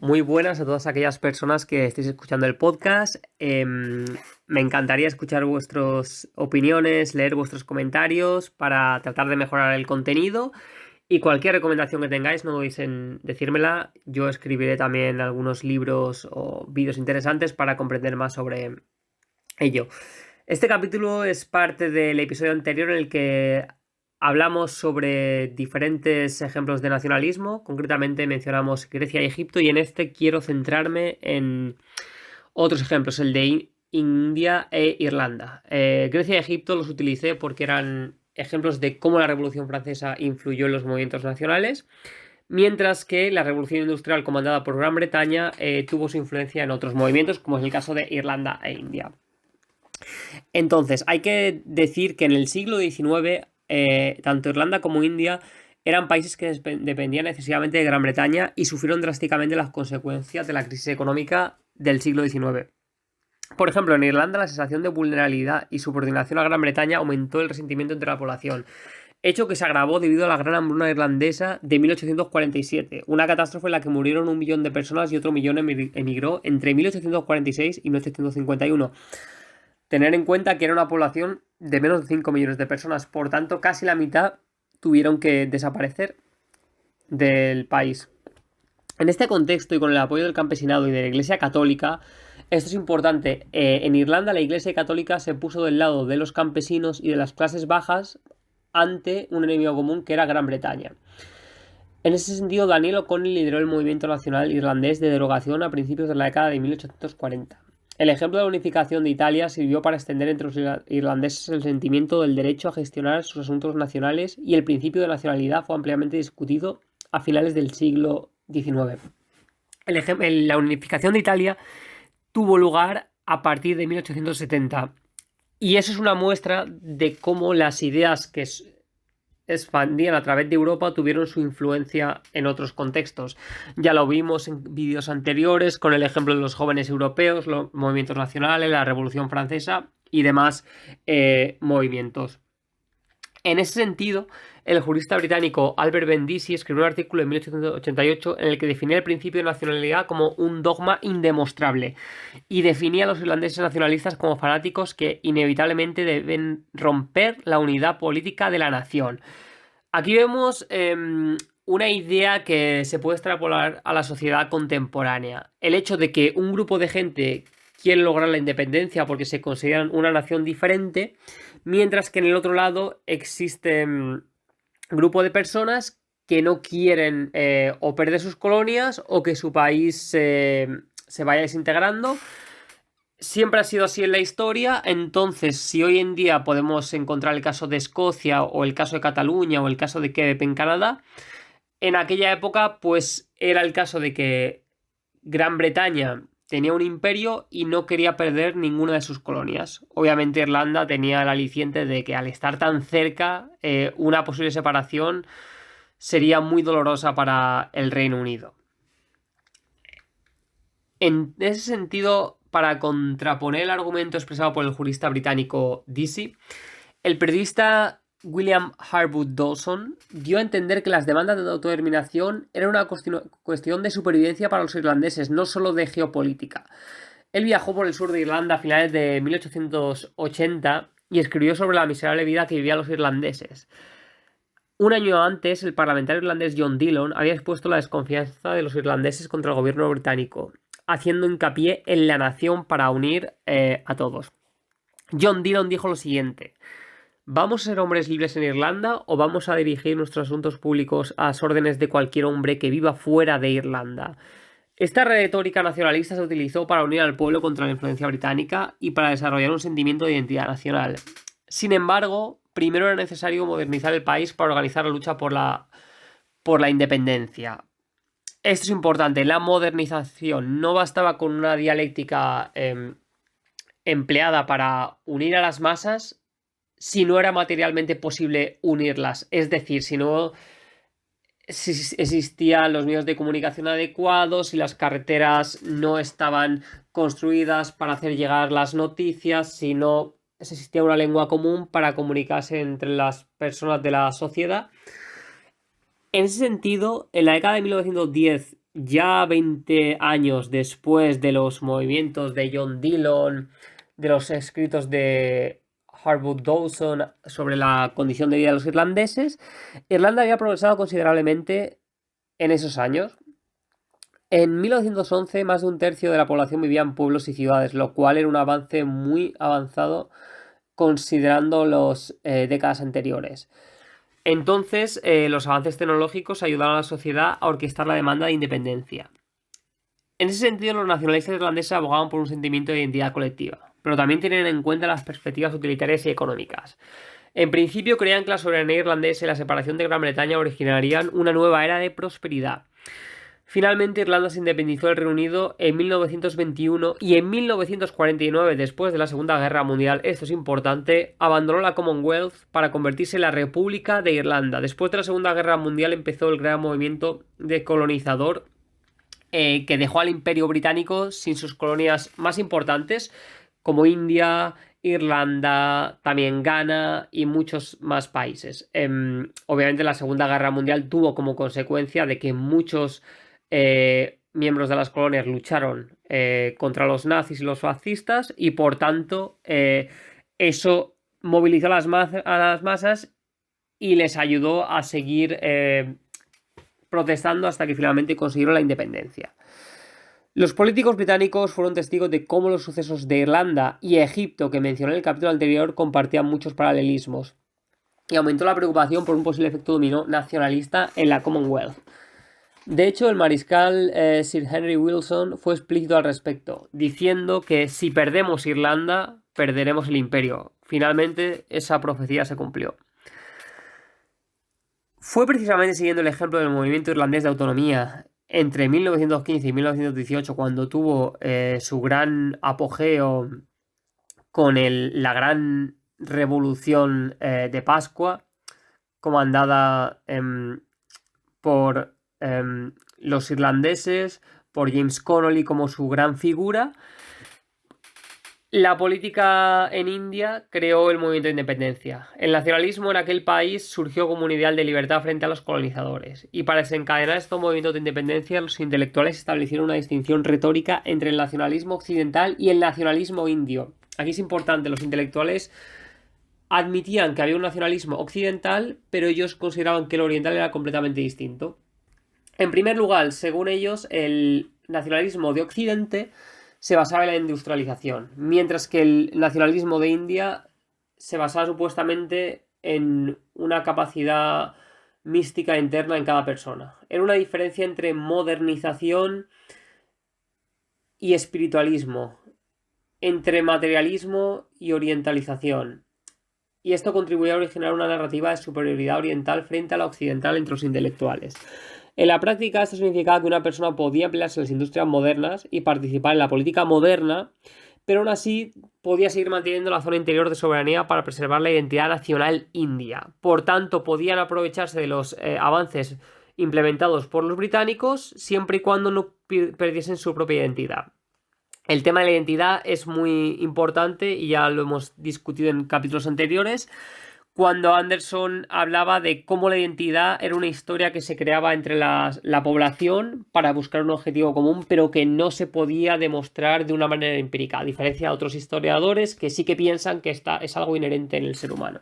Muy buenas a todas aquellas personas que estéis escuchando el podcast. Me encantaría escuchar vuestras opiniones, leer vuestros comentarios para tratar de mejorar el contenido. Y cualquier recomendación que tengáis, no dudéis en decírmela. Yo escribiré también algunos libros o vídeos interesantes para comprender más sobre ello. Este capítulo es parte del episodio anterior en el que hablamos sobre diferentes ejemplos de nacionalismo. Concretamente mencionamos Grecia y Egipto, y en este quiero centrarme en otros ejemplos, el de India e Irlanda. Grecia y Egipto los utilicé porque eran ejemplos de cómo la Revolución Francesa influyó en los movimientos nacionales, mientras que la Revolución Industrial comandada por Gran Bretaña tuvo su influencia en otros movimientos, como es el caso de Irlanda e India. Entonces, hay que decir que en el siglo XIX, tanto Irlanda como India eran países que dependían excesivamente de Gran Bretaña y sufrieron drásticamente las consecuencias de la crisis económica del siglo XIX. Por ejemplo, en Irlanda la sensación de vulnerabilidad y subordinación a Gran Bretaña aumentó el resentimiento entre la población, hecho que se agravó debido a la gran hambruna irlandesa de 1847, una catástrofe en la que murieron 1 millón de personas y otro millón emigró entre 1846 y 1851. Tener en cuenta que era una población de menos de 5 millones de personas, por tanto casi la mitad tuvieron que desaparecer del país. En este contexto y con el apoyo del campesinado y de la Iglesia Católica, esto es importante, en Irlanda la Iglesia Católica se puso del lado de los campesinos y de las clases bajas ante un enemigo común que era Gran Bretaña. En ese sentido, Daniel O'Connell lideró el movimiento nacional irlandés de derogación a principios de la década de 1840. El ejemplo de la unificación de Italia sirvió para extender entre los irlandeses el sentimiento del derecho a gestionar sus asuntos nacionales, y el principio de nacionalidad fue ampliamente discutido a finales del siglo XIX. La unificación de Italia tuvo lugar a partir de 1870, y eso es una muestra de cómo las ideas que expandían a través de Europa tuvieron su influencia en otros contextos. Ya lo vimos en vídeos anteriores con el ejemplo de los jóvenes europeos, los movimientos nacionales, la Revolución Francesa y demás movimientos. En ese sentido, el jurista británico Albert Bendisi escribió un artículo en 1888 en el que definía el principio de nacionalidad como un dogma indemostrable y definía a los irlandeses nacionalistas como fanáticos que inevitablemente deben romper la unidad política de la nación. Aquí vemos una idea que se puede extrapolar a la sociedad contemporánea. El hecho de que un grupo de gente quiere lograr la independencia porque se consideran una nación diferente, mientras que en el otro lado existe un grupo de personas que no quieren o perder sus colonias o que su país se vaya desintegrando. Siempre ha sido así en la historia. Entonces, si hoy en día podemos encontrar el caso de Escocia o el caso de Cataluña o el caso de Quebec en Canadá, en aquella época pues era el caso de que Gran Bretaña tenía un imperio y no quería perder ninguna de sus colonias. Obviamente Irlanda tenía el aliciente de que al estar tan cerca, una posible separación sería muy dolorosa para el Reino Unido. En ese sentido, para contraponer el argumento expresado por el jurista británico Deasy, el periodista William Harwood Dawson dio a entender que las demandas de autodeterminación eran una cuestión de supervivencia para los irlandeses, no solo de geopolítica. Él viajó por el sur de Irlanda a finales de 1880 y escribió sobre la miserable vida que vivían los irlandeses. Un año antes, el parlamentario irlandés John Dillon había expuesto la desconfianza de los irlandeses contra el gobierno británico, haciendo hincapié en la nación para unir a todos. John Dillon dijo lo siguiente: ¿vamos a ser hombres libres en Irlanda o vamos a dirigir nuestros asuntos públicos a las órdenes de cualquier hombre que viva fuera de Irlanda? Esta retórica nacionalista se utilizó para unir al pueblo contra la influencia británica y para desarrollar un sentimiento de identidad nacional. Sin embargo, primero era necesario modernizar el país para organizar la lucha por la independencia. Esto es importante, la modernización. No bastaba con una dialéctica empleada para unir a las masas si no era materialmente posible unirlas. Es decir, si no existían los medios de comunicación adecuados, si las carreteras no estaban construidas para hacer llegar las noticias, si no existía una lengua común para comunicarse entre las personas de la sociedad. En ese sentido, en la década de 1910 ya 20 años después de los movimientos de John Dillon, de los escritos de Harwood Dawson sobre la condición de vida de los irlandeses, Irlanda había progresado considerablemente en esos años. En 1911, más de un tercio de la población vivía en pueblos y ciudades, lo cual era un avance muy avanzado considerando las décadas anteriores. Entonces, los avances tecnológicos ayudaron a la sociedad a orquestar la demanda de independencia. En ese sentido, los nacionalistas irlandeses abogaban por un sentimiento de identidad colectiva, pero también tienen en cuenta las perspectivas utilitarias y económicas. En principio, creían que la soberanía irlandesa y la separación de Gran Bretaña originarían una nueva era de prosperidad. Finalmente, Irlanda se independizó del Reino Unido en 1921 y en 1949, después de la Segunda Guerra Mundial, esto es importante, abandonó la Commonwealth para convertirse en la República de Irlanda. Después de la Segunda Guerra Mundial empezó el gran movimiento decolonizador que dejó al Imperio Británico sin sus colonias más importantes, como India, Irlanda, también Ghana y muchos más países. Obviamente la Segunda Guerra Mundial tuvo como consecuencia de que muchos miembros de las colonias lucharon contra los nazis y los fascistas y por tanto eso movilizó a las masas y les ayudó a seguir protestando hasta que finalmente consiguieron la independencia. Los políticos británicos fueron testigos de cómo los sucesos de Irlanda y Egipto que mencioné en el capítulo anterior compartían muchos paralelismos y aumentó la preocupación por un posible efecto dominó nacionalista en la Commonwealth. De hecho, el mariscal Sir Henry Wilson fue explícito al respecto, diciendo que si perdemos Irlanda, perderemos el imperio. Finalmente, esa profecía se cumplió. Fue precisamente siguiendo el ejemplo del movimiento irlandés de autonomía entre 1915 y 1918, cuando tuvo su gran apogeo con la gran revolución de Pascua, comandada por los irlandeses, por James Connolly como su gran figura. La política en India creó el movimiento de independencia. El nacionalismo en aquel país surgió como un ideal de libertad frente a los colonizadores. Y para desencadenar estos movimientos de independencia, los intelectuales establecieron una distinción retórica entre el nacionalismo occidental y el nacionalismo indio. Aquí es importante, los intelectuales admitían que había un nacionalismo occidental, pero ellos consideraban que el oriental era completamente distinto. En primer lugar, según ellos, el nacionalismo de Occidente se basaba en la industrialización, mientras que el nacionalismo de India se basaba supuestamente en una capacidad mística interna en cada persona. Era una diferencia entre modernización y espiritualismo, entre materialismo y orientalización. Y esto contribuía a originar una narrativa de superioridad oriental frente a la occidental entre los intelectuales. En la práctica, esto significaba que una persona podía emplearse en las industrias modernas y participar en la política moderna, pero aún así podía seguir manteniendo la zona interior de soberanía para preservar la identidad nacional india. Por tanto, podían aprovecharse de los avances implementados por los británicos siempre y cuando no perdiesen su propia identidad. El tema de la identidad es muy importante y ya lo hemos discutido en capítulos anteriores, cuando Anderson hablaba de cómo la identidad era una historia que se creaba entre la población para buscar un objetivo común, pero que no se podía demostrar de una manera empírica, a diferencia de otros historiadores que sí que piensan que es algo inherente en el ser humano.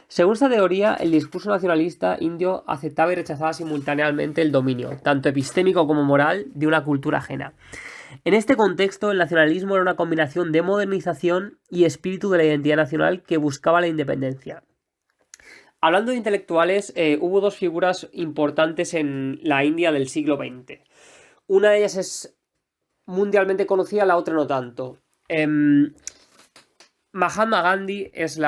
Según esta teoría, el discurso nacionalista indio aceptaba y rechazaba simultáneamente el dominio, tanto epistémico como moral, de una cultura ajena. En este contexto, el nacionalismo era una combinación de modernización y espíritu de la identidad nacional que buscaba la independencia. Hablando de intelectuales, hubo dos figuras importantes en la India del siglo XX. Una de ellas es mundialmente conocida, la otra no tanto. Mahatma Gandhi es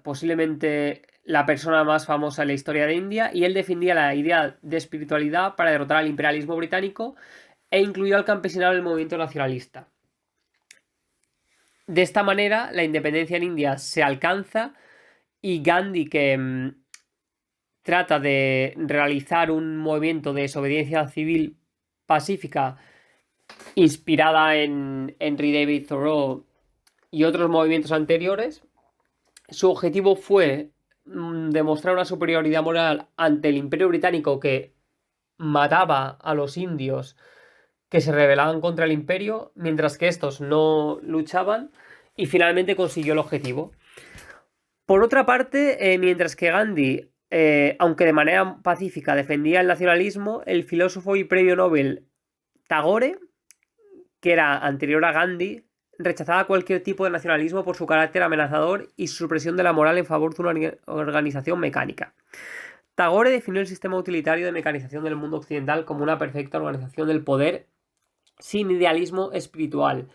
posiblemente la persona más famosa en la historia de India y él defendía la idea de espiritualidad para derrotar al imperialismo británico e incluyó al campesinado en el movimiento nacionalista. De esta manera, la independencia en India se alcanza y Gandhi, que trata de realizar un movimiento de desobediencia civil pacífica inspirada en Henry David Thoreau y otros movimientos anteriores, su objetivo fue demostrar una superioridad moral ante el Imperio Británico que mataba a los indios que se rebelaban contra el imperio, mientras que estos no luchaban, y finalmente consiguió el objetivo. Por otra parte, mientras que Gandhi, aunque de manera pacífica, defendía el nacionalismo, el filósofo y premio Nobel Tagore, que era anterior a Gandhi, rechazaba cualquier tipo de nacionalismo por su carácter amenazador y su supresión de la moral en favor de una organización mecánica. Tagore definió el sistema utilitario de mecanización del mundo occidental como una perfecta organización del poder sin idealismo espiritual.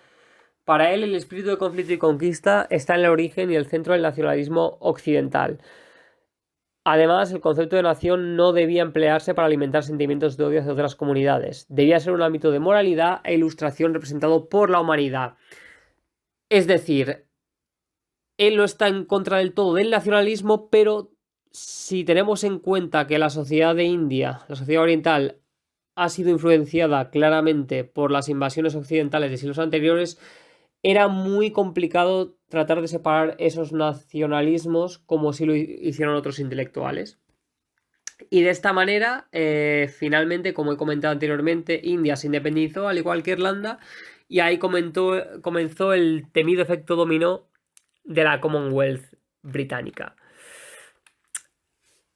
Para él, el espíritu de conflicto y conquista está en el origen y el centro del nacionalismo occidental. Además, el concepto de nación no debía emplearse para alimentar sentimientos de odio hacia otras comunidades. Debía ser un ámbito de moralidad e ilustración representado por la humanidad. Es decir, él no está en contra del todo del nacionalismo, pero si tenemos en cuenta que la sociedad de India, la sociedad oriental, ha sido influenciada claramente por las invasiones occidentales de siglos anteriores, era muy complicado tratar de separar esos nacionalismos como si lo hicieron otros intelectuales. Y de esta manera, finalmente, como he comentado anteriormente, India se independizó, al igual que Irlanda, y ahí comenzó el temido efecto dominó de la Commonwealth británica.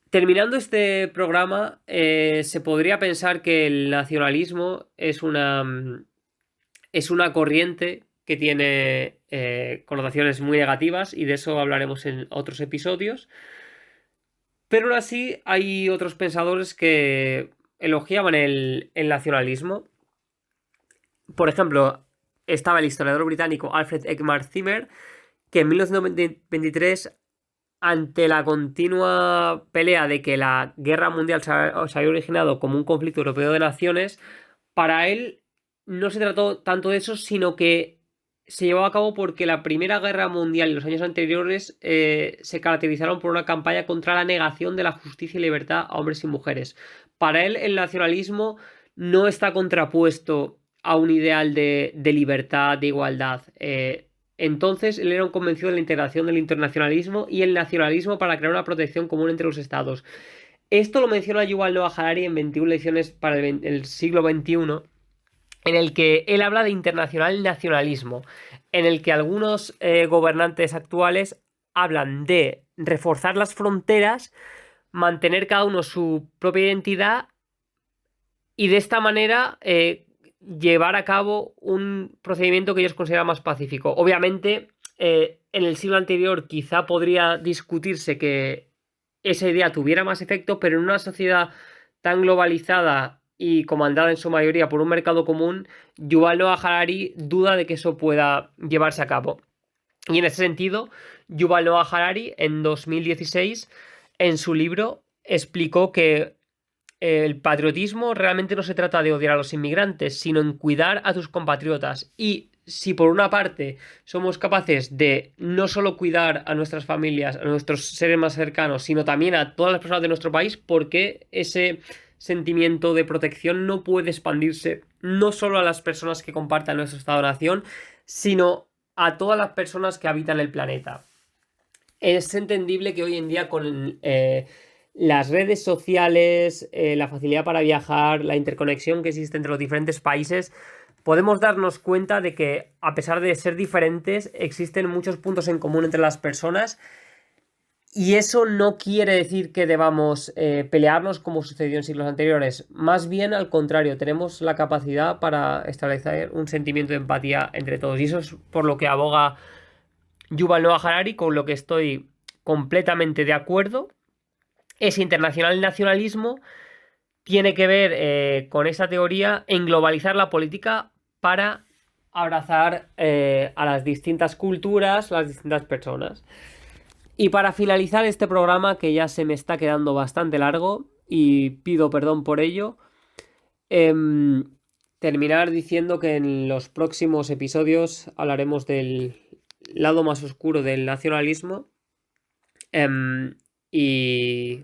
Terminando este programa, se podría pensar que el nacionalismo es una corriente que tiene connotaciones muy negativas, y de eso hablaremos en otros episodios. Pero aún así hay otros pensadores que elogiaban el nacionalismo. Por ejemplo, estaba el historiador británico Alfred Ekman Zimmer, que en 1923, ante la continua pelea de que la guerra mundial se había originado como un conflicto europeo de naciones, para él no se trató tanto de eso, sino que se llevó a cabo porque la Primera Guerra Mundial y los años anteriores se caracterizaron por una campaña contra la negación de la justicia y libertad a hombres y mujeres. Para él, el nacionalismo no está contrapuesto a un ideal de libertad, de igualdad. Entonces, él era un convencido de la integración del internacionalismo y el nacionalismo para crear una protección común entre los estados. Esto lo menciona Yuval Noah Harari en 21 lecciones para el siglo XXI, en el que él habla de internacional nacionalismo, en el que algunos gobernantes actuales hablan de reforzar las fronteras, mantener cada uno su propia identidad y de esta manera llevar a cabo un procedimiento que ellos consideran más pacífico. Obviamente, en el siglo anterior quizá podría discutirse que esa idea tuviera más efecto, pero en una sociedad tan globalizada y comandada en su mayoría por un mercado común, Yuval Noah Harari duda de que eso pueda llevarse a cabo. Y en ese sentido, Yuval Noah Harari en 2016, en su libro, explicó que el patriotismo realmente no se trata de odiar a los inmigrantes, sino en cuidar a tus compatriotas. Y si por una parte somos capaces de no solo cuidar a nuestras familias, a nuestros seres más cercanos, sino también a todas las personas de nuestro país, ¿por qué ese sentimiento de protección no puede expandirse no solo a las personas que compartan nuestro estado-nación, sino a todas las personas que habitan el planeta? Es entendible que hoy en día con las redes sociales, la facilidad para viajar, la interconexión que existe entre los diferentes países, podemos darnos cuenta de que, a pesar de ser diferentes, existen muchos puntos en común entre las personas, y eso no quiere decir que debamos pelearnos como sucedió en siglos anteriores. Más bien, al contrario, tenemos la capacidad para establecer un sentimiento de empatía entre todos, y eso es por lo que aboga Yuval Noah Harari, con lo que estoy completamente de acuerdo. Ese internacional nacionalismo tiene que ver con esa teoría en globalizar la política para abrazar a las distintas culturas, a las distintas personas. Y para finalizar este programa, que ya se me está quedando bastante largo y pido perdón por ello, terminar diciendo que en los próximos episodios hablaremos del lado más oscuro del nacionalismo. Y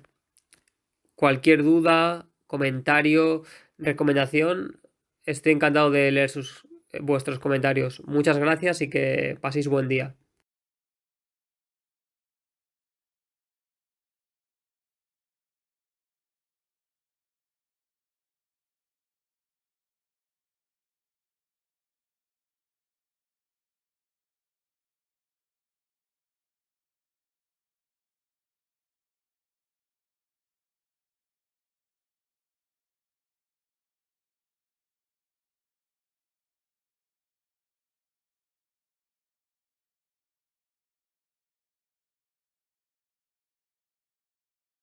cualquier duda, comentario, recomendación, estoy encantado de leer vuestros comentarios. Muchas gracias y que paséis buen día.